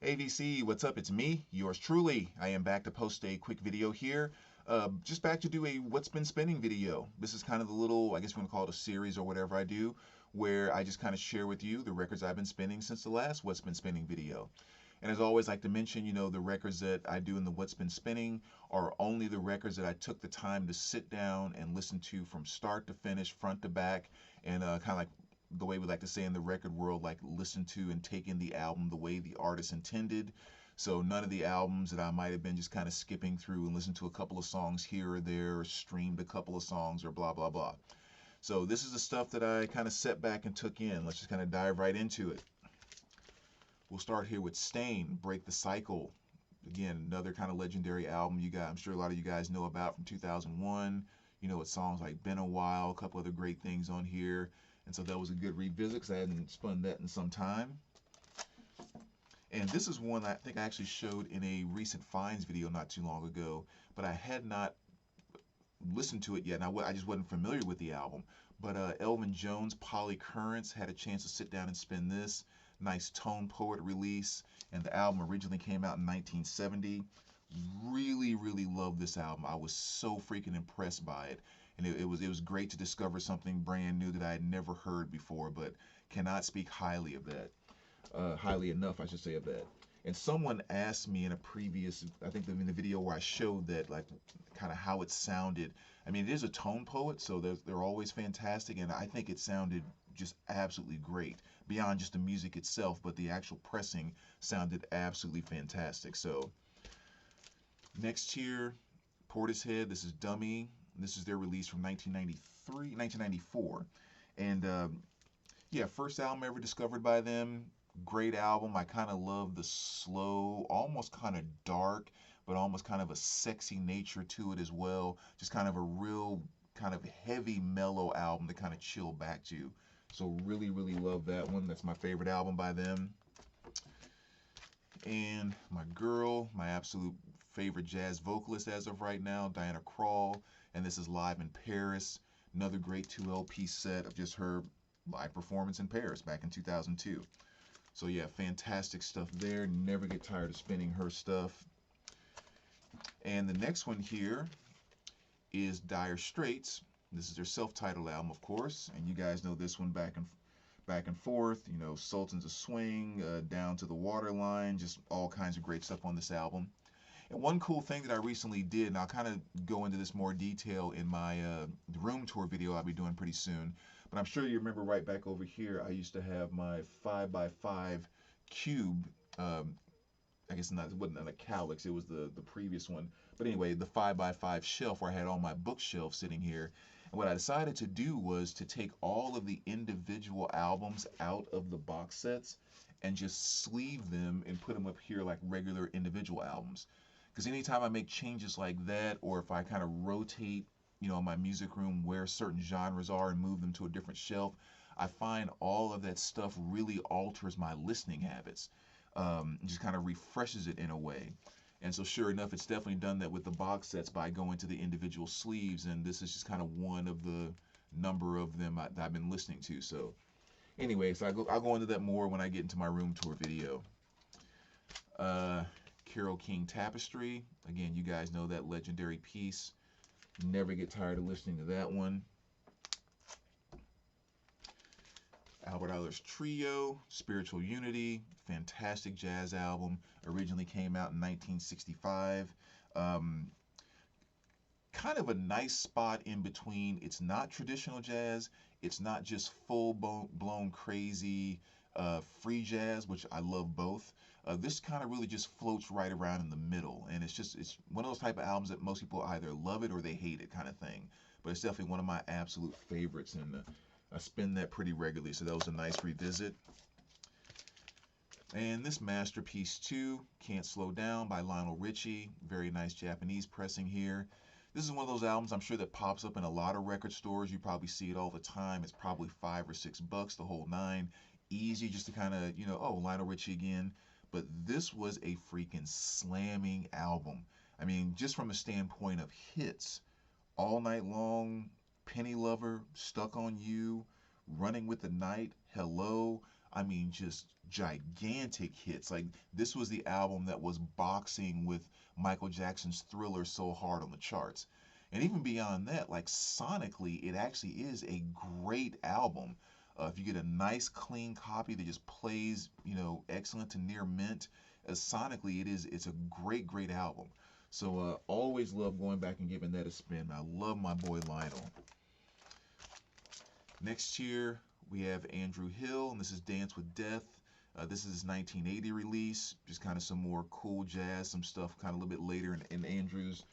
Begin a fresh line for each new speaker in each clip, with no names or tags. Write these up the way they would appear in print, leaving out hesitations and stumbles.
AVC, what's up? It's me, yours truly. I am back to post a quick video here. Just back to do a what's been spinning video. This is kind of the little, I guess we're gonna call it a series or whatever I do, where I just kind of share with you the records I've been spinning since the last what's been spinning video. And as always, I like to mention, the records that I do in the what's been spinning are only the records that I took the time to sit down and listen to from start to finish, front to back, and kind of like the way we like to say in the record world, like listen to and take in the album the way the artist intended. So none of the albums that I might have been just kind of skipping through and listened to a couple of songs here or there, or streamed a couple of songs or blah blah blah. So this is the stuff that I kind of set back and took in. Let's just kind of dive right into it. We'll start here with Stain, Break the Cycle. Again, another kind of legendary album you got, I'm sure a lot of you guys know about, from 2001. With songs like Been a While, a couple other great things on here. And so that was a good revisit because I hadn't spun that in some time. And this is one I think I actually showed in a recent finds video not too long ago, but I had not listened to it yet, and I just wasn't familiar with the album. But Elvin Jones, Polycurrents, had a chance to sit down and spin this. Nice Tone Poet release, and the album originally came out in 1970. Really, really love this album. I was so freaking impressed by it. And it was great to discover something brand new that I had never heard before, but cannot speak highly of that. Highly enough, I should say, of that. And someone asked me in a previous, I think in the video where I showed that, like, kind of how it sounded. I mean, it is a tone poet, so they're always fantastic, and I think it sounded just absolutely great. Beyond just the music itself, but the actual pressing sounded absolutely fantastic. So, next here, Portishead, this is Dummy. This is their release from 1994. And yeah, first album ever discovered by them. Great album. I kind of love the slow, almost kind of dark, but almost kind of a sexy nature to it as well. Just kind of a real kind of heavy, mellow album to kind of chill back to. So really, really love that one. That's my favorite album by them. And my girl, my absolute favorite jazz vocalist as of right now, Diana Krall, and this is Live in Paris. Another great 2 LP set of just her live performance in Paris back in 2002. So yeah, fantastic stuff there. Never get tired of spinning her stuff. And the next one here is Dire Straits. This is their self-titled album, of course, and you guys know this one back and forth. Sultans of Swing, Down to the Waterline, just all kinds of great stuff on this album. And one cool thing that I recently did, and I'll kind of go into this more detail in my room tour video I'll be doing pretty soon, but I'm sure you remember right back over here, I used to have my 5x5 cube. I guess not, it wasn't a Calyx, it was the previous one. But anyway, the 5x5 shelf where I had all my bookshelves sitting here. And what I decided to do was to take all of the individual albums out of the box sets and just sleeve them and put them up here like regular individual albums. Because anytime I make changes like that, or if I kind of rotate, my music room where certain genres are and move them to a different shelf, I find all of that stuff really alters my listening habits. Just kind of refreshes it in a way. And so sure enough, it's definitely done that with the box sets by going to the individual sleeves, and this is just kind of one of the number of them that I've been listening to. So anyway, so I'll go into that more when I get into my room tour video. Carole King Tapestry. Again, you guys know that legendary piece. Never get tired of listening to that one. Albert Ayler's Trio, Spiritual Unity, fantastic jazz album. Originally came out in 1965. Kind of a nice spot in between. It's not traditional jazz. It's not just full-blown crazy free jazz, which I love both. This kind of really just floats right around in the middle, and it's one of those type of albums that most people either love it or they hate it kind of thing. But it's definitely one of my absolute favorites, and I spin that pretty regularly, so that was a nice revisit. And this masterpiece too, Can't Slow Down by Lionel Richie. Very nice Japanese pressing here. This is one of those albums I'm sure that pops up in a lot of record stores. You probably see it all the time. It's probably $5 or $6, the whole nine. Easy just to kind of, oh, Lionel Richie again. But this was a freaking slamming album. I mean, just from a standpoint of hits, All Night Long, Penny Lover, Stuck on You, Running with the Night, Hello. I mean, just gigantic hits. Like, this was the album that was boxing with Michael Jackson's Thriller so hard on the charts. And even beyond that, like sonically, it actually is a great album. If you get a nice clean copy that just plays, excellent to near mint, sonically it's a great album. So always love going back and giving that a spin. I love my boy Lionel. Next year we have Andrew Hill, and this is Dance with Death. This is his 1980 release, just kind of some more cool jazz, some stuff kind of a little bit later in Andrew's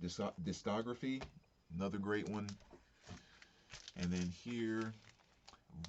discography. Another great one. And then here,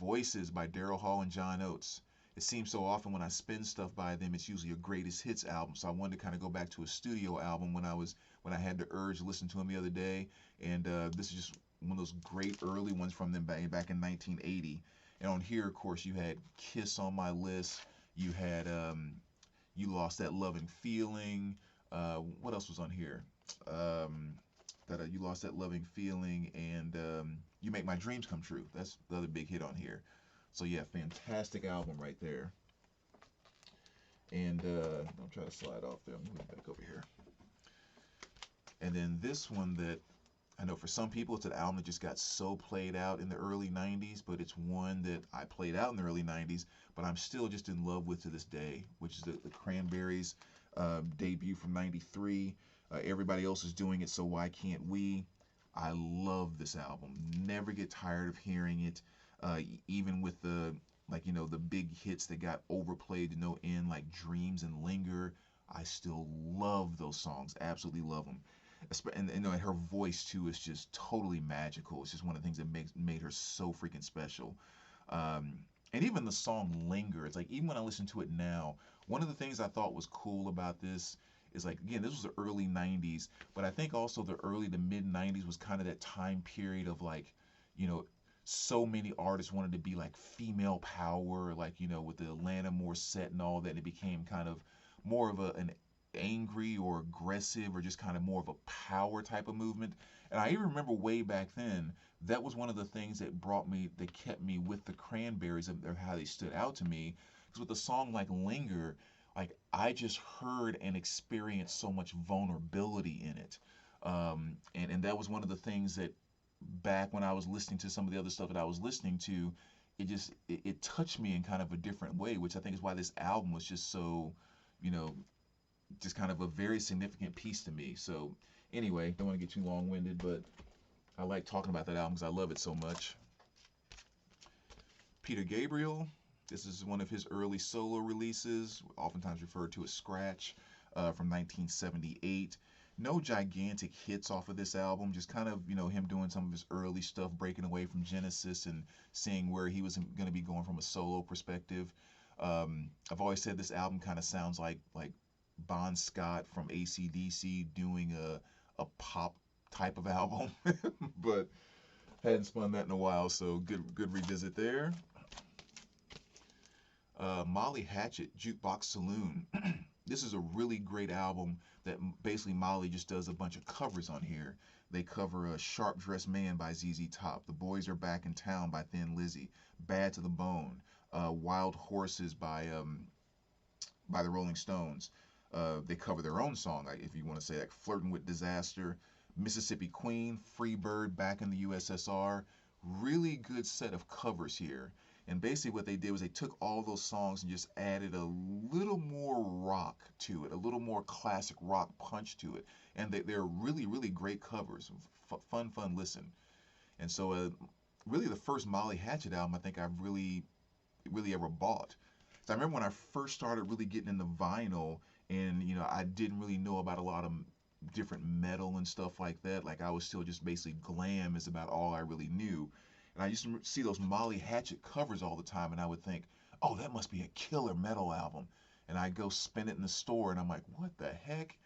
Voices by Daryl Hall and John Oates. It seems so often when I spin stuff by them, it's usually a greatest hits album. So I wanted to kind of go back to a studio album when I had the urge to listen to them the other day. And this is just one of those great early ones from them back in 1980. And on here, of course, you had Kiss on my list. You had You Lost That Loving Feeling. What else was on here? You Lost That Loving Feeling, and You Make My Dreams Come True. That's the other big hit on here. So yeah, fantastic album right there. And I'll try to slide off there. I'm moving back over here. And then this one that I know for some people it's an album that just got so played out in the early 90s, but it's one that I played out in the early 90s, but I'm still just in love with to this day, which is the Cranberries debut from 93. Everybody else is doing it, so why can't we? I love this album. Never get tired of hearing it. Even with the the big hits that got overplayed to no end, like Dreams and Linger, I still love those songs. Absolutely love them. And her voice too is just totally magical. It's just one of the things that made her so freaking special. And even the song Linger, it's like, even when I listen to it now, one of the things I thought was cool about this is, like, again, this was the early 90s, but I think also the early to mid 90s was kind of that time period of, like, so many artists wanted to be like female power, like, with the Atlanta more set and all that, and it became kind of more of an angry or aggressive or just kind of more of a power type of movement. And I even remember way back then, that was one of the things that kept me with the Cranberries, and how they stood out to me. Because with a song like Linger, like, I just heard and experienced so much vulnerability in it. And that was one of the things that, back when I was listening to some of the other stuff that I was listening to, it touched me in kind of a different way, which I think is why this album was just so, you know, just kind of a very significant piece to me. So anyway, don't want to get too long-winded, but I like talking about that album because I love it so much. Peter Gabriel, this is one of his early solo releases, oftentimes referred to as Scratch, from 1978. No gigantic hits off of this album, just kind of, him doing some of his early stuff, breaking away from Genesis and seeing where he was going to be going from a solo perspective. I've always said this album kind of sounds like Bon Scott from AC/DC doing a pop type of album, but hadn't spun that in a while, so good revisit there. Molly Hatchet, Jukebox Saloon. This is a really great album that basically Molly just does a bunch of covers on here. They cover a Sharp Dressed Man by ZZ Top, The Boys Are Back in Town by Thin Lizzy, Bad to the Bone, Wild Horses by the Rolling Stones. They cover their own song, if you want to say, like Flirting with Disaster, Mississippi Queen, Free Bird, Back in the USSR. Really good set of covers here. And basically what they did was they took all those songs and just added a little more rock to it, a little more classic rock punch to it. And they're really great covers. Fun listen. And so really the first Molly Hatchet album I think I've really ever bought. So I remember when I first started really getting into vinyl, and I didn't really know about a lot of different metal and stuff like that. Like, I was still just basically glam is about all I really knew. And I used to see those Molly Hatchet covers all the time, and I would think, oh, that must be a killer metal album. And I'd go spin it in the store, and I'm like, what the heck?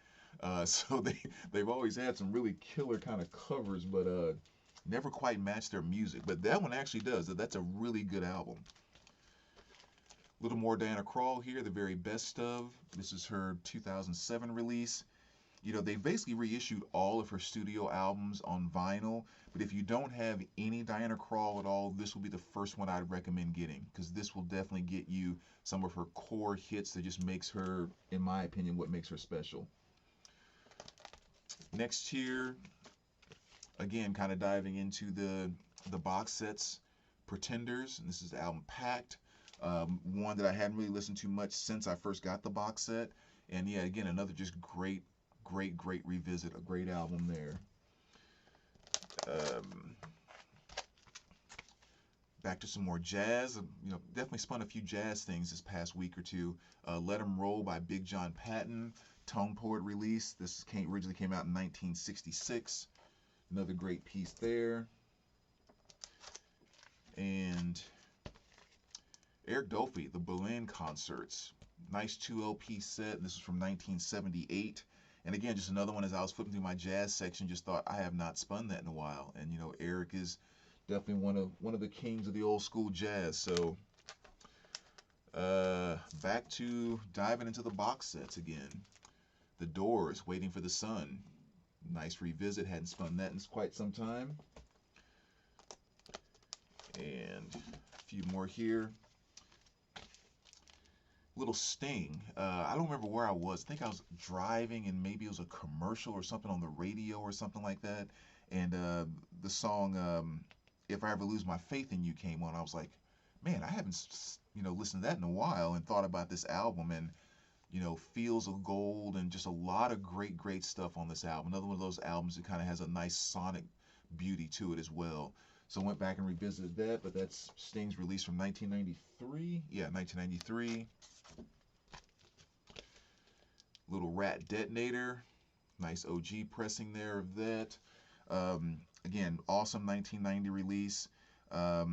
So they've always had some really killer kind of covers, but never quite matched their music. But that one actually does. That's a really good album. A little more Diana Krall here, The Very Best Of. This is her 2007 release. They basically reissued all of her studio albums on vinyl. But if you don't have any Diana Krall at all, this will be the first one I'd recommend getting, because this will definitely get you some of her core hits that just makes her, in my opinion, what makes her special. Next here, again, kind of diving into the box sets, Pretenders, and this is the album Packed. One that I hadn't really listened to much since I first got the box set. And yeah, again, another just great revisit, a great album there. Back to some more jazz. Definitely spun a few jazz things this past week or two. Let 'Em Roll by Big John Patton, Tone Poet release. This originally came out in 1966. Another great piece there. And Eric Dolphy, the Berlin Concerts. Nice 2 LP set. This is from 1978. And again, just another one, as I was flipping through my jazz section, just thought I have not spun that in a while. And Eric is definitely one of the kings of the old school jazz. So back to diving into the box sets again. The Doors, Waiting for the Sun. Nice revisit. Hadn't spun that in quite some time. And a few more here. Little Sting. I don't remember where I was. I think I was driving, and maybe it was a commercial or something on the radio or something like that. And the song "If I Ever Lose My Faith in You" came on. I was like, man, I haven't listened to that in a while, and thought about this album, and Fields of Gold, and just a lot of great stuff on this album. Another one of those albums that kind of has a nice sonic beauty to it as well. So I went back and revisited that, but that's Sting's release from 1993. Yeah, 1993. Little Rat Detonator. Nice OG pressing there of that. Again, awesome 1990 release. I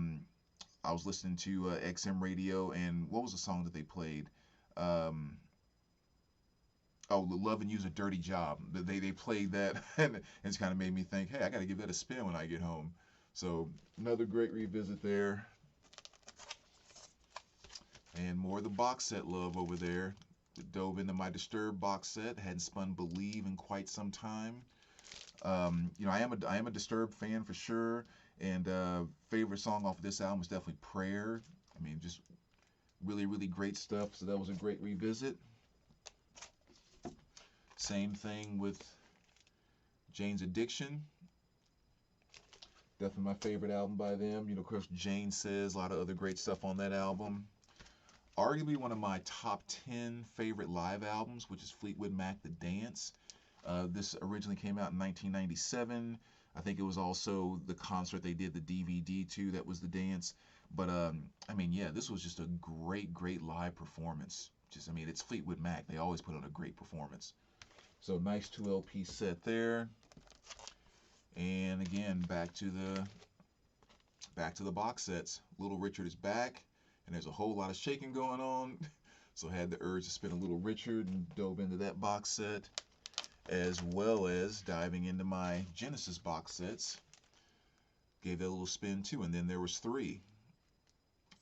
was listening to XM radio, and what was the song that they played? Oh, Love and Use a Dirty Job. They played that, and it's kind of made me think, hey, I got to give that a spin when I get home. So another great revisit there. And more of the box set love over there. Dove into my Disturbed box set. Hadn't spun Believe in quite some time. I am a Disturbed fan for sure. And favorite song off of this album is definitely Prayer. I mean, just really great stuff. So that was a great revisit. Same thing with Jane's Addiction. Definitely my favorite album by them. Of course, Jane Says, a lot of other great stuff on that album. Arguably one of my top 10 favorite live albums, which is Fleetwood Mac, The Dance. This originally came out in 1997. I think it was also the concert they did the DVD to, that was The Dance. But, I mean, yeah, this was just a great live performance. It's Fleetwood Mac. They always put on a great performance. So nice 2 LP set there. And again, back to the box sets. Little Richard is back, and there's a whole lot of shaking going on. So I had the urge to spin a Little Richard and dove into that box set, as well as diving into my Genesis box sets. Gave that a little spin too, and then there was 3.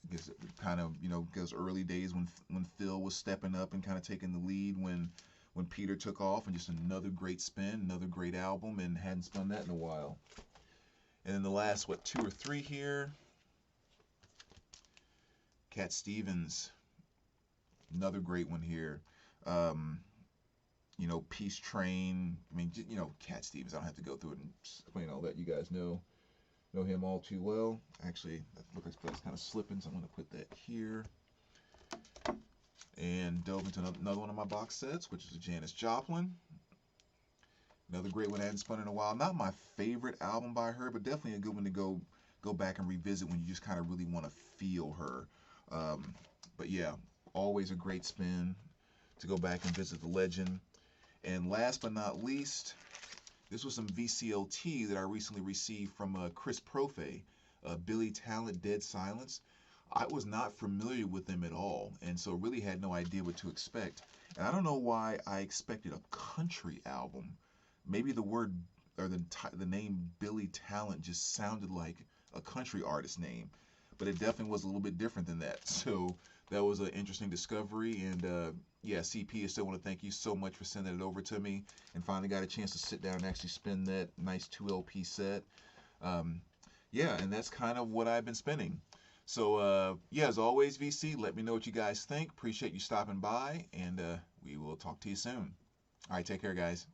I guess it kind of, those early days when Phil was stepping up and kind of taking the lead when Peter took off, and just another great spin, another great album, and hadn't spun that in a while. And then the last, 2 or 3 here. Cat Stevens, another great one here. Peace Train. I mean, Cat Stevens. I don't have to go through it and explain all that. You guys know him all too well. Actually, that looks like that's kind of slipping, so I'm going to put that here. And dove into another one of my box sets, which is a Janis Joplin. Another great one I hadn't spun in a while. Not my favorite album by her, but definitely a good one to go back and revisit when you just kind of really want to feel her. But yeah, always a great spin to go back and visit the legend. And last but not least, this was some VCLT that I recently received from Chris Profe, Billy Talent, Dead Silence. I was not familiar with them at all, and so really had no idea what to expect. And I don't know why I expected a country album. Maybe the word or the name Billy Talent just sounded like a country artist name, but it definitely was a little bit different than that. So that was an interesting discovery. And yeah, CP, I still want to thank you so much for sending it over to me, and finally got a chance to sit down and actually spin that nice 2 LP set. Um, yeah, and that's kind of what I've been spinning. So yeah, as always, VC, let me know what you guys think. Appreciate you stopping by, and we will talk to you soon. All right, take care, guys.